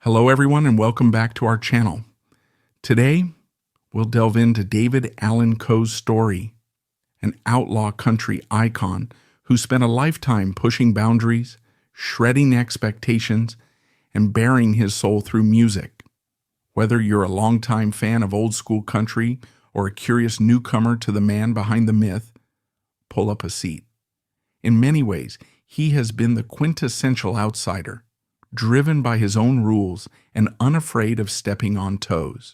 Hello everyone and welcome back to our channel. Today, we'll delve into David Allan Coe's story, an outlaw country icon who spent a lifetime pushing boundaries, shredding expectations, and bearing his soul through music. Whether you're a longtime fan of old school country or a curious newcomer to the man behind the myth, pull up a seat. In many ways, he has been the quintessential outsider, driven by his own rules and unafraid of stepping on toes.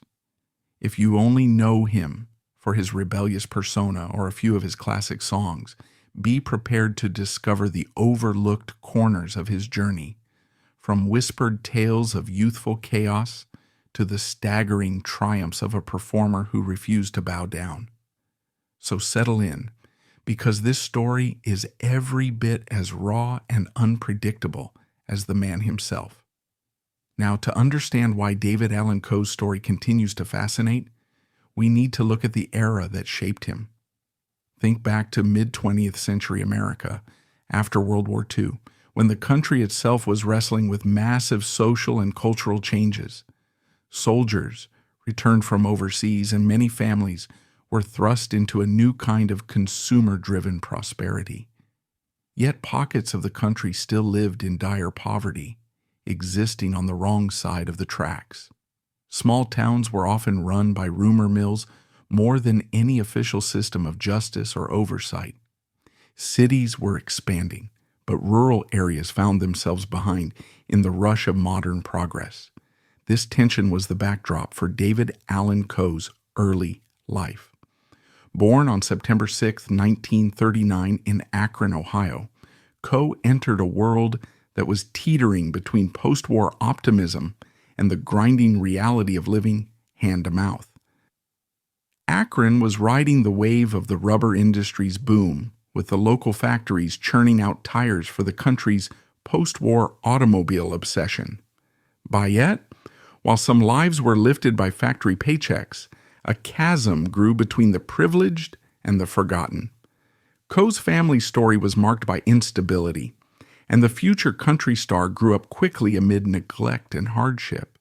If you only know him for his rebellious persona or a few of his classic songs, be prepared to discover the overlooked corners of his journey, from whispered tales of youthful chaos to the staggering triumphs of a performer who refused to bow down. So settle in, because this story is every bit as raw and unpredictable as the man himself. Now, to understand why David Allan Coe's story continues to fascinate, we need to look at the era that shaped him. Think back to mid-20th century America, after World War II, when the country itself was wrestling with massive social and cultural changes. Soldiers returned from overseas, and many families were thrust into a new kind of consumer-driven prosperity. Yet pockets of the country still lived in dire poverty, existing on the wrong side of the tracks. Small towns were often run by rumor mills more than any official system of justice or oversight. Cities were expanding, but rural areas found themselves behind in the rush of modern progress. This tension was the backdrop for David Allan Coe's early life. Born on September 6, 1939 in Akron, Ohio, Coe entered a world that was teetering between post-war optimism and the grinding reality of living hand-to-mouth. Akron was riding the wave of the rubber industry's boom, with the local factories churning out tires for the country's post-war automobile obsession. By yet, while some lives were lifted by factory paychecks, a chasm grew between the privileged and the forgotten. Coe's family story was marked by instability, and the future country star grew up quickly amid neglect and hardship.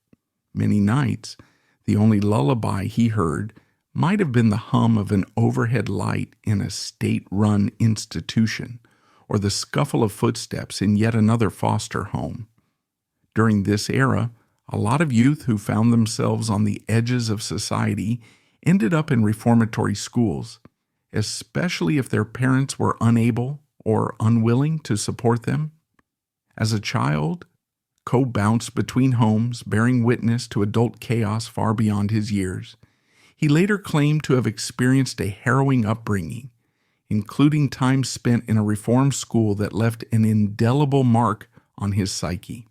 Many nights, the only lullaby he heard might have been the hum of an overhead light in a state-run institution, or the scuffle of footsteps in yet another foster home. During this era, a lot of youth who found themselves on the edges of society ended up in reformatory schools, especially if their parents were unable or unwilling to support them. As a child, Coe bounced between homes, bearing witness to adult chaos far beyond his years. He later claimed to have experienced a harrowing upbringing, including time spent in a reform school that left an indelible mark on his psyche.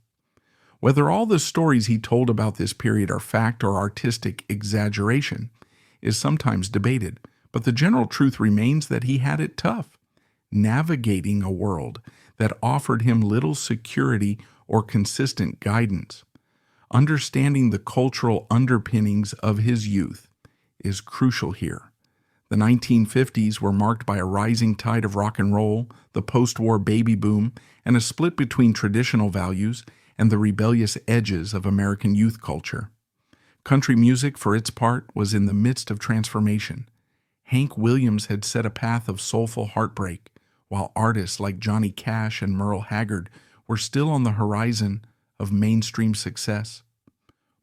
Whether all the stories he told about this period are fact or artistic exaggeration is sometimes debated, but the general truth remains that he had it tough, navigating a world that offered him little security or consistent guidance. Understanding the cultural underpinnings of his youth is crucial here. The 1950s were marked by a rising tide of rock and roll, the post-war baby boom, and a split between traditional values and the rebellious edges of American youth culture. Country music, for its part, was in the midst of transformation. Hank Williams had set a path of soulful heartbreak, while artists like Johnny Cash and Merle Haggard were still on the horizon of mainstream success.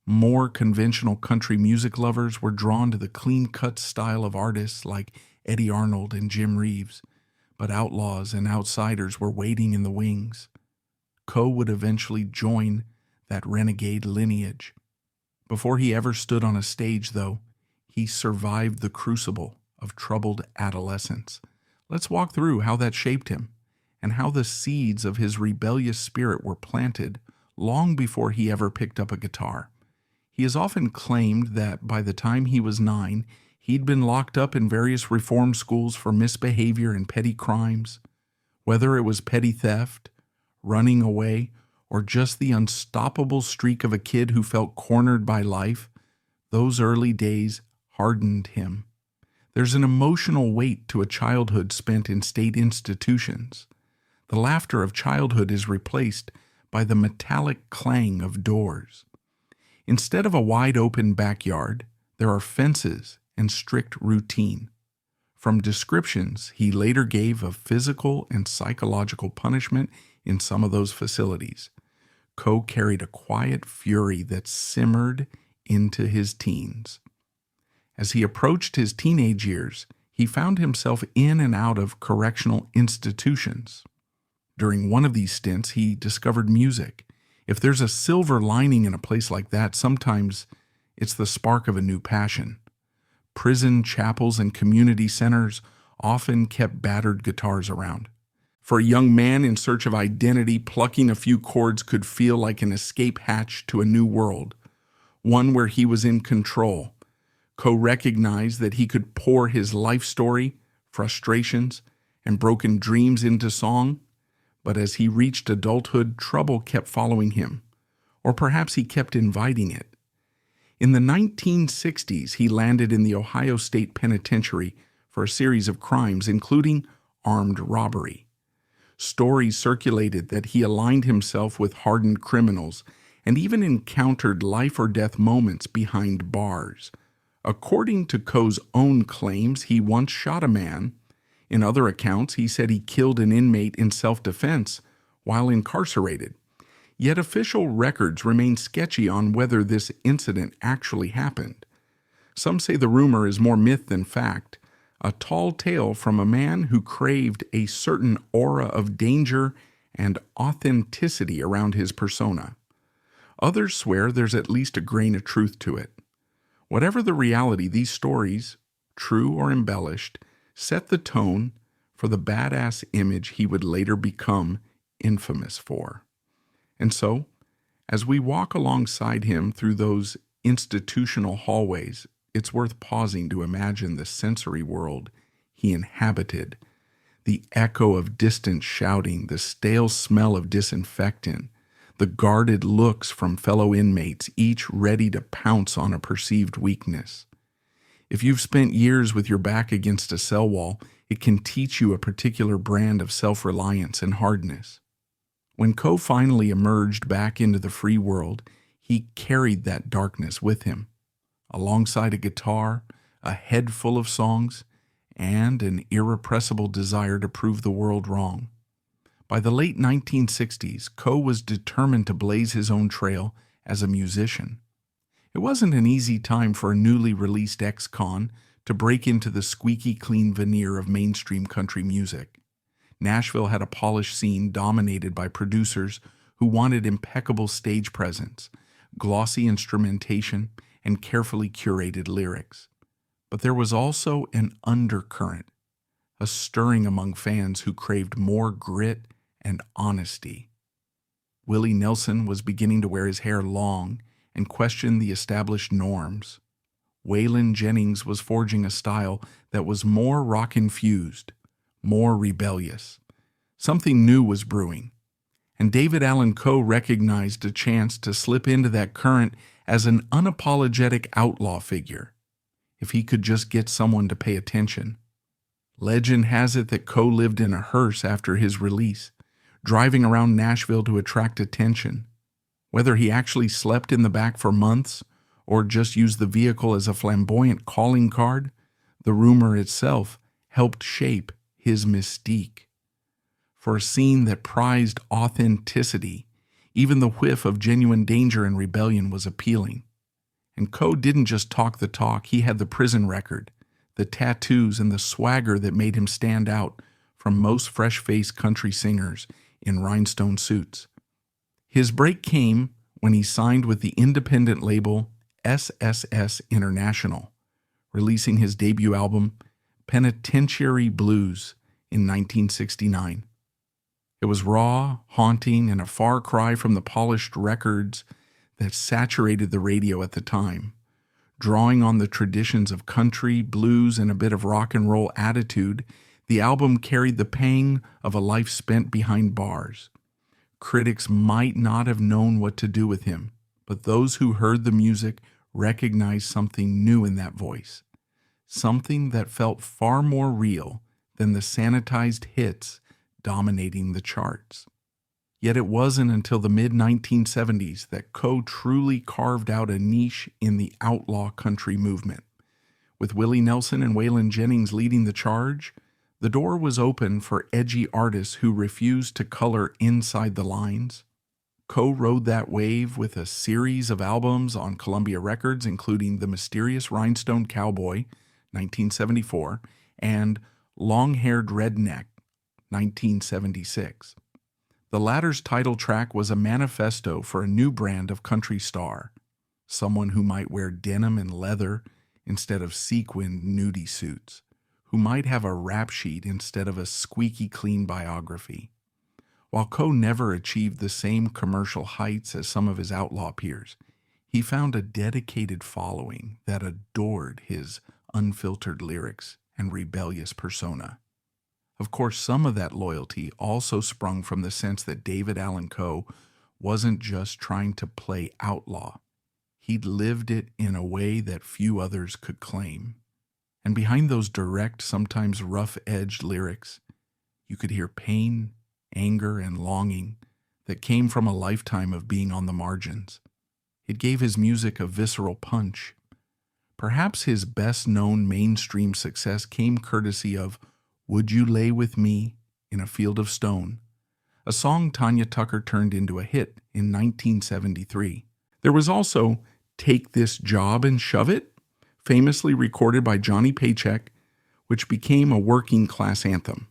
More conventional country music lovers were drawn to the clean-cut style of artists like Eddie Arnold and Jim Reeves, but outlaws and outsiders were waiting in the wings. Coe would eventually join that renegade lineage. Before he ever stood on a stage, though, he survived the crucible of troubled adolescence. Let's walk through how that shaped him and how the seeds of his rebellious spirit were planted long before he ever picked up a guitar. He has often claimed that by the time he was 9, he'd been locked up in various reform schools for misbehavior and petty crimes. Whether it was petty theft, running away, or just the unstoppable streak of a kid who felt cornered by life, those early days hardened him. There's an emotional weight to a childhood spent in state institutions. The laughter of childhood is replaced by the metallic clang of doors. Instead of a wide-open backyard, there are fences and strict routine. From descriptions he later gave of physical and psychological punishment in some of those facilities, Coe carried a quiet fury that simmered into his teens. As he approached his teenage years, he found himself in and out of correctional institutions. During one of these stints, he discovered music. If there's a silver lining in a place like that, sometimes it's the spark of a new passion. Prison chapels and community centers often kept battered guitars around. For a young man in search of identity, plucking a few chords could feel like an escape hatch to a new world, one where he was in control. Coe recognized that he could pour his life story, frustrations, and broken dreams into song, but as he reached adulthood, trouble kept following him, or perhaps he kept inviting it. In the 1960s, he landed in the Ohio State Penitentiary for a series of crimes, including armed robbery. Stories circulated that he aligned himself with hardened criminals and even encountered life-or-death moments behind bars. According to Coe's own claims, he once shot a man. In other accounts, he said he killed an inmate in self-defense while incarcerated. Yet official records remain sketchy on whether this incident actually happened. Some say the rumor is more myth than fact, a tall tale from a man who craved a certain aura of danger and authenticity around his persona. Others swear there's at least a grain of truth to it. Whatever the reality, these stories, true or embellished, set the tone for the badass image he would later become infamous for. And so, as we walk alongside him through those institutional hallways, it's worth pausing to imagine the sensory world he inhabited, the echo of distant shouting, the stale smell of disinfectant, the guarded looks from fellow inmates, each ready to pounce on a perceived weakness. If you've spent years with your back against a cell wall, it can teach you a particular brand of self-reliance and hardness. When Coe finally emerged back into the free world, he carried that darkness with him, alongside a guitar, a head full of songs, and an irrepressible desire to prove the world wrong. By the late 1960s, Coe was determined to blaze his own trail as a musician. It wasn't an easy time for a newly released ex-con to break into the squeaky clean veneer of mainstream country music. Nashville had a polished scene dominated by producers who wanted impeccable stage presence, glossy instrumentation, and carefully curated lyrics. But there was also an undercurrent, a stirring among fans who craved more grit and honesty. Willie Nelson was beginning to wear his hair long and question the established norms. Waylon Jennings was forging a style that was more rock-infused, more rebellious. Something new was brewing, and David Allan Coe recognized a chance to slip into that current as an unapologetic outlaw figure, if he could just get someone to pay attention. Legend has it that Coe lived in a hearse after his release, driving around Nashville to attract attention. Whether he actually slept in the back for months or just used the vehicle as a flamboyant calling card, the rumor itself helped shape his mystique. For a scene that prized authenticity, even the whiff of genuine danger and rebellion was appealing. And Coe didn't just talk the talk, he had the prison record, the tattoos, and the swagger that made him stand out from most fresh-faced country singers in rhinestone suits. His break came when he signed with the independent label SSS International, releasing his debut album, Penitentiary Blues, in 1969. It was raw, haunting, and a far cry from the polished records that saturated the radio at the time. Drawing on the traditions of country, blues, and a bit of rock and roll attitude, the album carried the pang of a life spent behind bars. Critics might not have known what to do with him, but those who heard the music recognized something new in that voice, something that felt far more real than the sanitized hits dominating the charts. Yet it wasn't until the mid-1970s that Coe truly carved out a niche in the outlaw country movement. With Willie Nelson and Waylon Jennings leading the charge, the door was open for edgy artists who refused to color inside the lines. Coe rode that wave with a series of albums on Columbia Records, including The Mysterious Rhinestone Cowboy, 1974, and Long-Haired Redneck, 1976. The latter's title track was a manifesto for a new brand of country star, someone who might wear denim and leather instead of sequined nudie suits, who might have a rap sheet instead of a squeaky clean biography. While Coe never achieved the same commercial heights as some of his outlaw peers, he found a dedicated following that adored his unfiltered lyrics and rebellious persona. Of course, some of that loyalty also sprung from the sense that David Allan Coe wasn't just trying to play outlaw. He'd lived it in a way that few others could claim. And behind those direct, sometimes rough-edged lyrics, you could hear pain, anger, and longing that came from a lifetime of being on the margins. It gave his music a visceral punch. Perhaps his best-known mainstream success came courtesy of Would You Lay With Me in a Field of Stone, a song Tanya Tucker turned into a hit in 1973. There was also Take This Job and Shove It, famously recorded by Johnny Paycheck, which became a working-class anthem.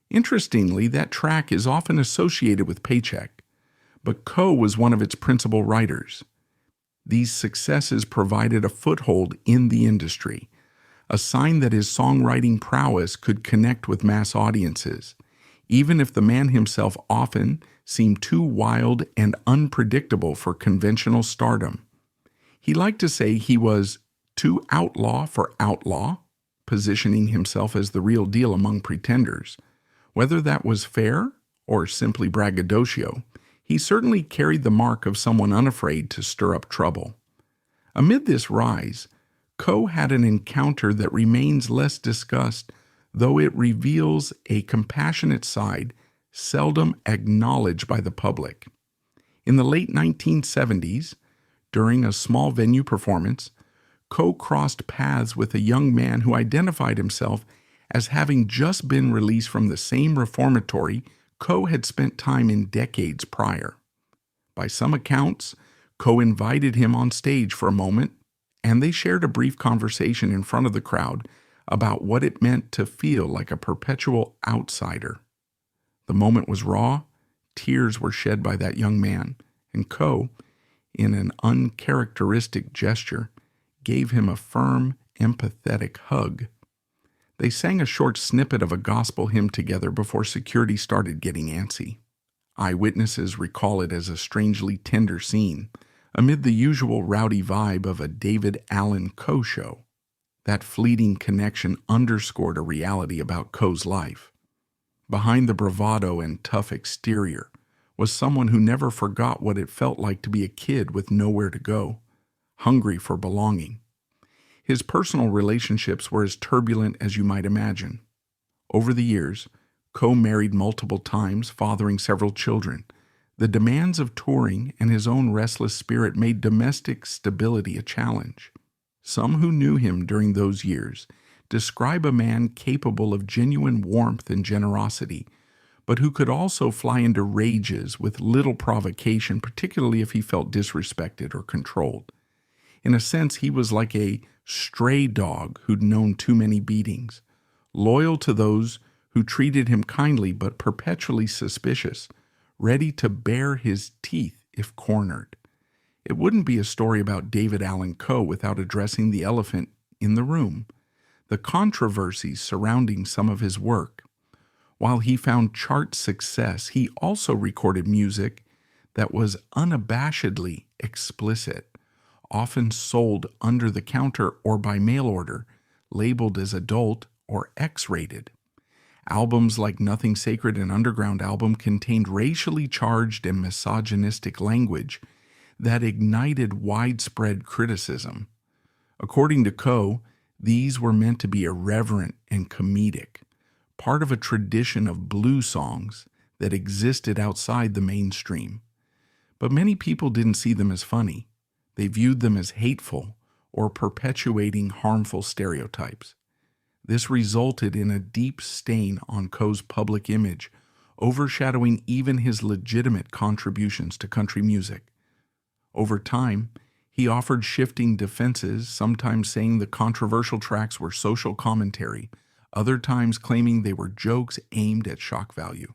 Interestingly, that track is often associated with Paycheck, but Coe was one of its principal writers. These successes provided a foothold in the industry, a sign that his songwriting prowess could connect with mass audiences, even if the man himself often seemed too wild and unpredictable for conventional stardom. He liked to say he was too outlaw for outlaw, positioning himself as the real deal among pretenders. Whether that was fair or simply braggadocio, he certainly carried the mark of someone unafraid to stir up trouble. Amid this rise, Coe had an encounter that remains less discussed, though it reveals a compassionate side seldom acknowledged by the public. In the late 1970s, during a small venue performance, Coe crossed paths with a young man who identified himself as having just been released from the same reformatory Coe had spent time in decades prior. By some accounts, Coe invited him on stage for a moment, and they shared a brief conversation in front of the crowd about what it meant to feel like a perpetual outsider. The moment was raw, tears were shed by that young man, and Coe, in an uncharacteristic gesture, gave him a firm, empathetic hug. They sang a short snippet of a gospel hymn together before security started getting antsy. Eyewitnesses recall it as a strangely tender scene, amid the usual rowdy vibe of a David Allan Coe show. That fleeting connection underscored a reality about Coe's life. Behind the bravado and tough exterior was someone who never forgot what it felt like to be a kid with nowhere to go, hungry for belonging. His personal relationships were as turbulent as you might imagine. Over the years, Coe married multiple times, fathering several children. The demands of touring and his own restless spirit made domestic stability a challenge. Some who knew him during those years describe a man capable of genuine warmth and generosity, but who could also fly into rages with little provocation, particularly if he felt disrespected or controlled. In a sense, he was like a stray dog who'd known too many beatings, loyal to those who treated him kindly but perpetually suspicious, ready to bare his teeth if cornered. It wouldn't be a story about David Allan Coe without addressing the elephant in the room, the controversies surrounding some of his work. While he found chart success, he also recorded music that was unabashedly explicit, often sold under the counter or by mail order, labeled as adult or X-rated. Albums like Nothing Sacred and Underground album contained racially charged and misogynistic language that ignited widespread criticism. According to Coe, these were meant to be irreverent and comedic, part of a tradition of blues songs that existed outside the mainstream. But many people didn't see them as funny. They viewed them as hateful or perpetuating harmful stereotypes. This resulted in a deep stain on Coe's public image, overshadowing even his legitimate contributions to country music. Over time, he offered shifting defenses, sometimes saying the controversial tracks were social commentary, other times claiming they were jokes aimed at shock value.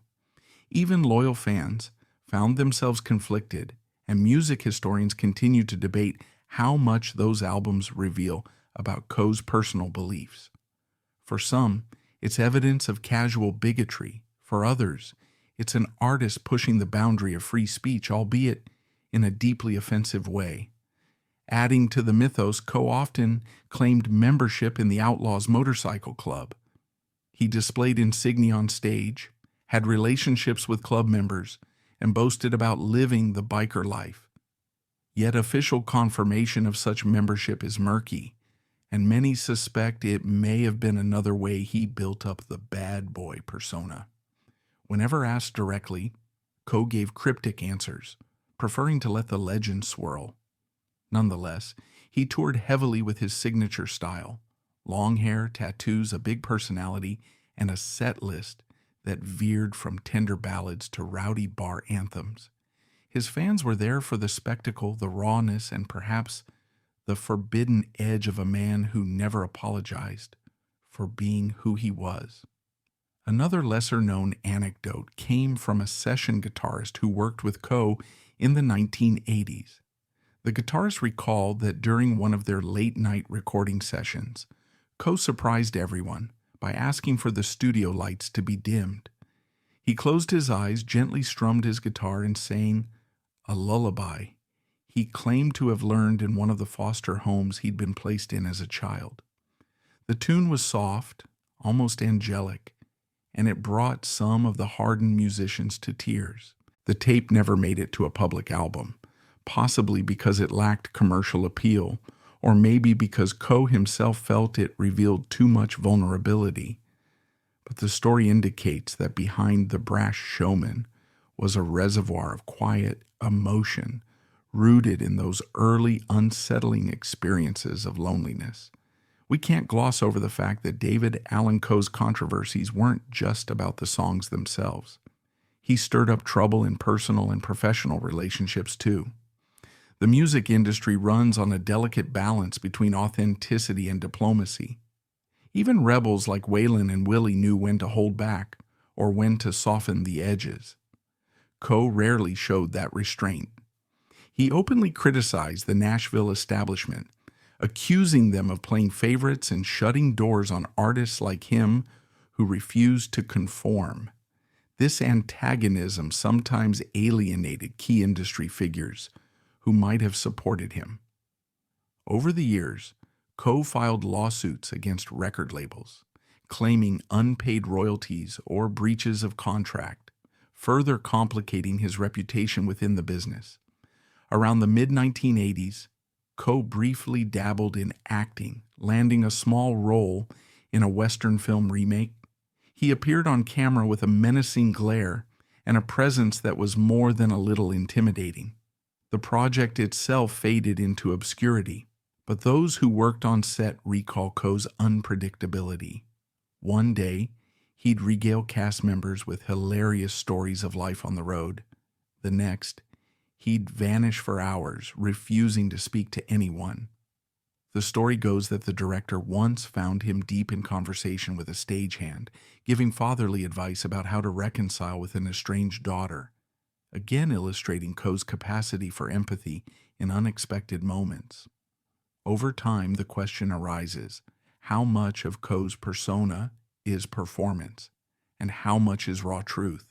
Even loyal fans found themselves conflicted, and music historians continue to debate how much those albums reveal about Coe's personal beliefs. For some, it's evidence of casual bigotry. For others, it's an artist pushing the boundary of free speech, albeit in a deeply offensive way. Adding to the mythos, Coe often claimed membership in the Outlaws motorcycle club. He displayed insignia on stage, had relationships with club members, and boasted about living the biker life. Yet official confirmation of such membership is murky, and many suspect it may have been another way he built up the bad boy persona. Whenever asked directly, Coe gave cryptic answers, preferring to let the legend swirl. Nonetheless, he toured heavily with his signature style: long hair, tattoos, a big personality, and a set list that veered from tender ballads to rowdy bar anthems. His fans were there for the spectacle, the rawness, and perhaps the forbidden edge of a man who never apologized for being who he was. Another lesser-known anecdote came from a session guitarist who worked with Coe in the 1980s. The guitarist recalled that during one of their late-night recording sessions, Coe surprised everyone by asking for the studio lights to be dimmed. He closed his eyes, gently strummed his guitar, and sang a lullaby he claimed to have learned in one of the foster homes he'd been placed in as a child. The tune was soft, almost angelic, and it brought some of the hardened musicians to tears. The tape never made it to a public album, possibly because it lacked commercial appeal, or maybe because Coe himself felt it revealed too much vulnerability. But the story indicates that behind the brash showman was a reservoir of quiet emotion rooted in those early unsettling experiences of loneliness. We can't gloss over the fact that David Allan Coe's controversies weren't just about the songs themselves. He stirred up trouble in personal and professional relationships too. The music industry runs on a delicate balance between authenticity and diplomacy. Even rebels like Waylon and Willie knew when to hold back or when to soften the edges. Coe rarely showed that restraint. He openly criticized the Nashville establishment, accusing them of playing favorites and shutting doors on artists like him who refused to conform. This antagonism sometimes alienated key industry figures who might have supported him. Over the years, Coe filed lawsuits against record labels, claiming unpaid royalties or breaches of contract, further complicating his reputation within the business. Around the mid-1980s, Coe briefly dabbled in acting, landing a small role in a Western film remake. He appeared on camera with a menacing glare and a presence that was more than a little intimidating. The project itself faded into obscurity, but those who worked on set recall Coe's unpredictability. One day, he'd regale cast members with hilarious stories of life on the road. The next, he'd vanish for hours, refusing to speak to anyone. The story goes that the director once found him deep in conversation with a stagehand, giving fatherly advice about how to reconcile with an estranged daughter, again illustrating Coe's capacity for empathy in unexpected moments. Over time, the question arises, how much of Coe's persona is performance, and how much is raw truth?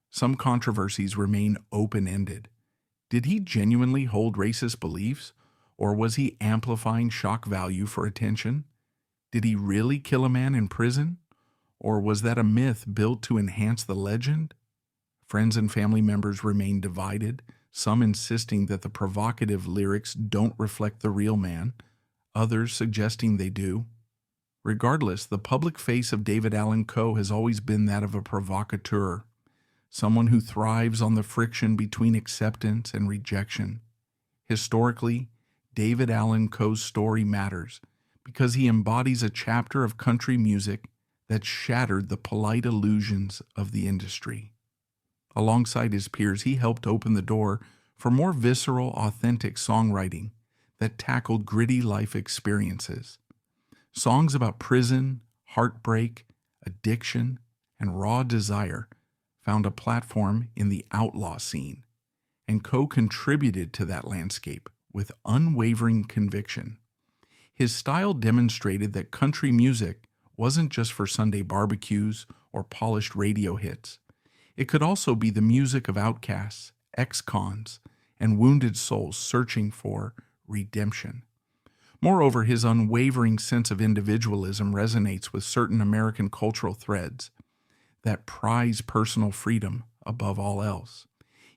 Some controversies remain open-ended. Did he genuinely hold racist beliefs, or was he amplifying shock value for attention? Did he really kill a man in prison, or was that a myth built to enhance the legend? Friends and family members remain divided, some insisting that the provocative lyrics don't reflect the real man, others suggesting they do. Regardless, the public face of David Allan Coe has always been that of a provocateur, someone who thrives on the friction between acceptance and rejection. Historically, David Allan Coe's story matters because he embodies a chapter of country music that shattered the polite illusions of the industry. Alongside his peers, he helped open the door for more visceral, authentic songwriting that tackled gritty life experiences. Songs about prison, heartbreak, addiction, and raw desire found a platform in the outlaw scene, and Coe contributed to that landscape with unwavering conviction. His style demonstrated that country music wasn't just for Sunday barbecues or polished radio hits. It could also be the music of outcasts, ex-cons, and wounded souls searching for redemption. Moreover, his unwavering sense of individualism resonates with certain American cultural threads that prize personal freedom above all else.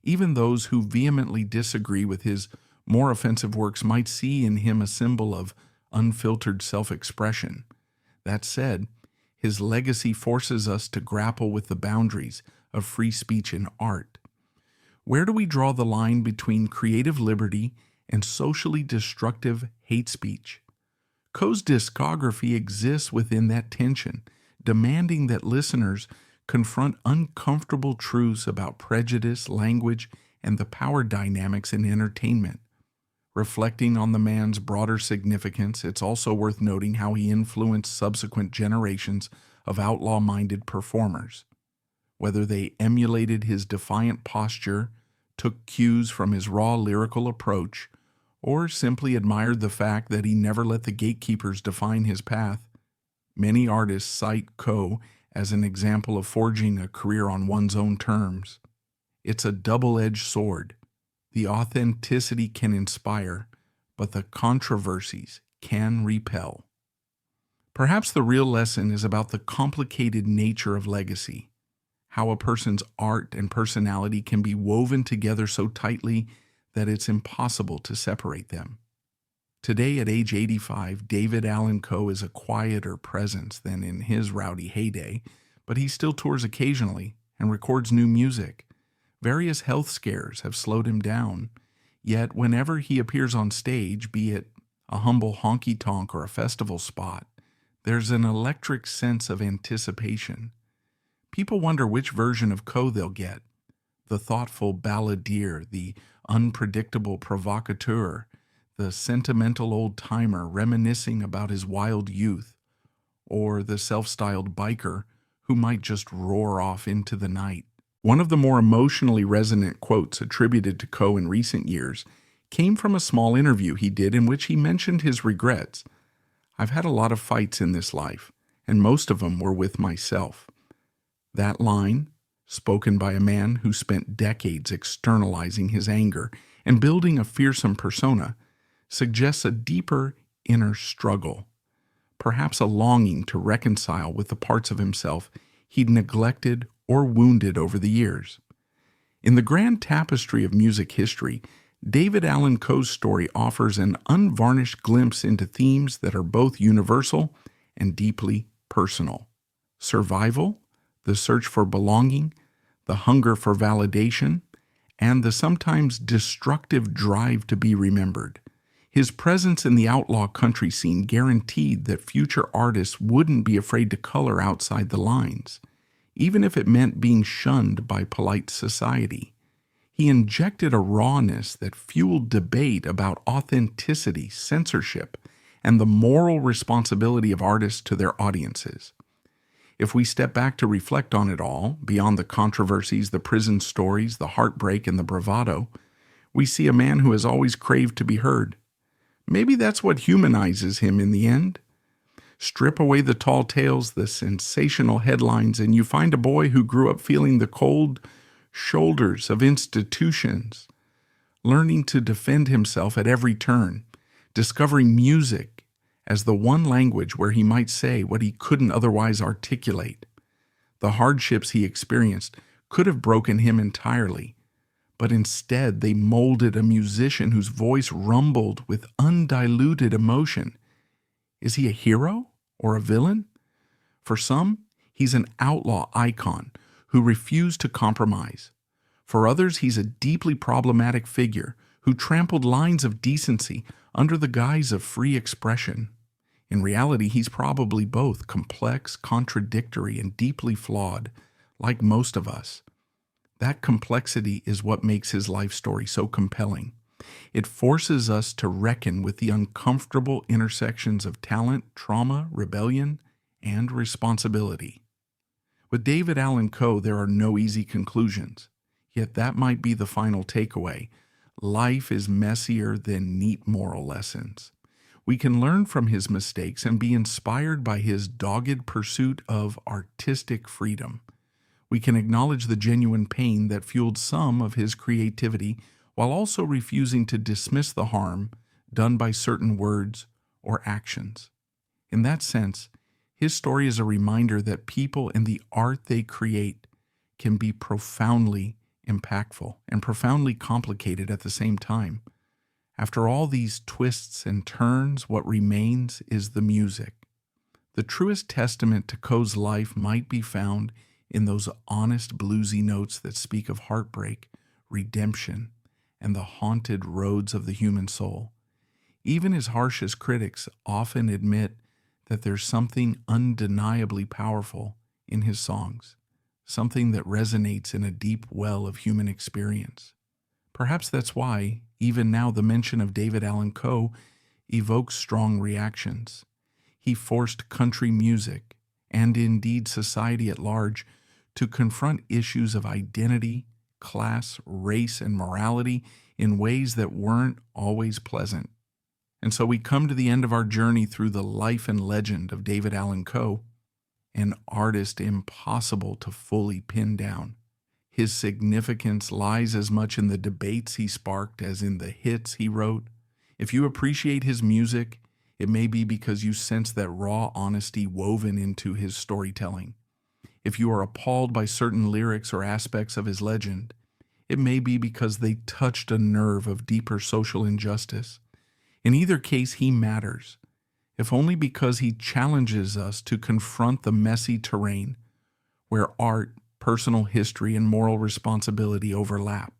Even those who vehemently disagree with his more offensive works might see in him a symbol of unfiltered self-expression. That said, his legacy forces us to grapple with the boundaries of free speech in art. Where do we draw the line between creative liberty and socially destructive hate speech? Coe's discography exists within that tension, demanding that listeners confront uncomfortable truths about prejudice, language, and the power dynamics in entertainment. Reflecting on the man's broader significance, it's also worth noting how he influenced subsequent generations of outlaw-minded performers. Whether they emulated his defiant posture, took cues from his raw lyrical approach, or simply admired the fact that he never let the gatekeepers define his path, many artists cite Coe as an example of forging a career on one's own terms. It's a double-edged sword. The authenticity can inspire, but the controversies can repel. Perhaps the real lesson is about the complicated nature of legacy, how a person's art and personality can be woven together so tightly that it's impossible to separate them. Today, at age 85, David Allan Coe is a quieter presence than in his rowdy heyday, but he still tours occasionally and records new music. Various health scares have slowed him down, yet whenever he appears on stage, be it a humble honky-tonk or a festival spot, there's an electric sense of anticipation. People wonder which version of Coe they'll get: the thoughtful balladeer, the unpredictable provocateur, the sentimental old-timer reminiscing about his wild youth, or the self-styled biker who might just roar off into the night. One of the more emotionally resonant quotes attributed to Coe in recent years came from a small interview he did in which he mentioned his regrets. "I've had a lot of fights in this life, and most of them were with myself." That line, spoken by a man who spent decades externalizing his anger and building a fearsome persona, suggests a deeper inner struggle, perhaps a longing to reconcile with the parts of himself he'd neglected or wounded over the years. In the grand tapestry of music history, David Allan Coe's story offers an unvarnished glimpse into themes that are both universal and deeply personal. Survival, the search for belonging, the hunger for validation, and the sometimes destructive drive to be remembered. His presence in the outlaw country scene guaranteed that future artists wouldn't be afraid to color outside the lines, even if it meant being shunned by polite society. He injected a rawness that fueled debate about authenticity, censorship, and the moral responsibility of artists to their audiences. If we step back to reflect on it all, beyond the controversies, the prison stories, the heartbreak, and the bravado, we see a man who has always craved to be heard. Maybe that's what humanizes him in the end. Strip away the tall tales, the sensational headlines, and you find a boy who grew up feeling the cold shoulders of institutions, learning to defend himself at every turn, discovering music as the one language where he might say what he couldn't otherwise articulate. The hardships he experienced could have broken him entirely, but instead they molded a musician whose voice rumbled with undiluted emotion. Is he a hero or a villain? For some, he's an outlaw icon who refused to compromise. For others, he's a deeply problematic figure who trampled lines of decency under the guise of free expression. In reality, he's probably both complex, contradictory, and deeply flawed, like most of us. That complexity is what makes his life story so compelling. It forces us to reckon with the uncomfortable intersections of talent, trauma, rebellion, and responsibility. With David Allan Coe, there are no easy conclusions, yet that might be the final takeaway. Life is messier than neat moral lessons. We can learn from his mistakes and be inspired by his dogged pursuit of artistic freedom. We can acknowledge the genuine pain that fueled some of his creativity while also refusing to dismiss the harm done by certain words or actions. In that sense, his story is a reminder that people and the art they create can be profoundly impactful and profoundly complicated at the same time. After all these twists and turns, what remains is the music. The truest testament to Coe's life might be found in those honest bluesy notes that speak of heartbreak, redemption, and the haunted roads of the human soul. Even his harshest critics often admit that there's something undeniably powerful in his songs, something that resonates in a deep well of human experience. Perhaps that's why, even now, the mention of David Allan Coe evokes strong reactions. He forced country music, and indeed society at large, to confront issues of identity, class, race, and morality in ways that weren't always pleasant. And so we come to the end of our journey through the life and legend of David Allan Coe, an artist impossible to fully pin down. His significance lies as much in the debates he sparked as in the hits he wrote. If you appreciate his music, it may be because you sense that raw honesty woven into his storytelling. If you are appalled by certain lyrics or aspects of his legend, it may be because they touched a nerve of deeper social injustice. In either case, he matters, if only because he challenges us to confront the messy terrain where art, personal history, and moral responsibility overlap.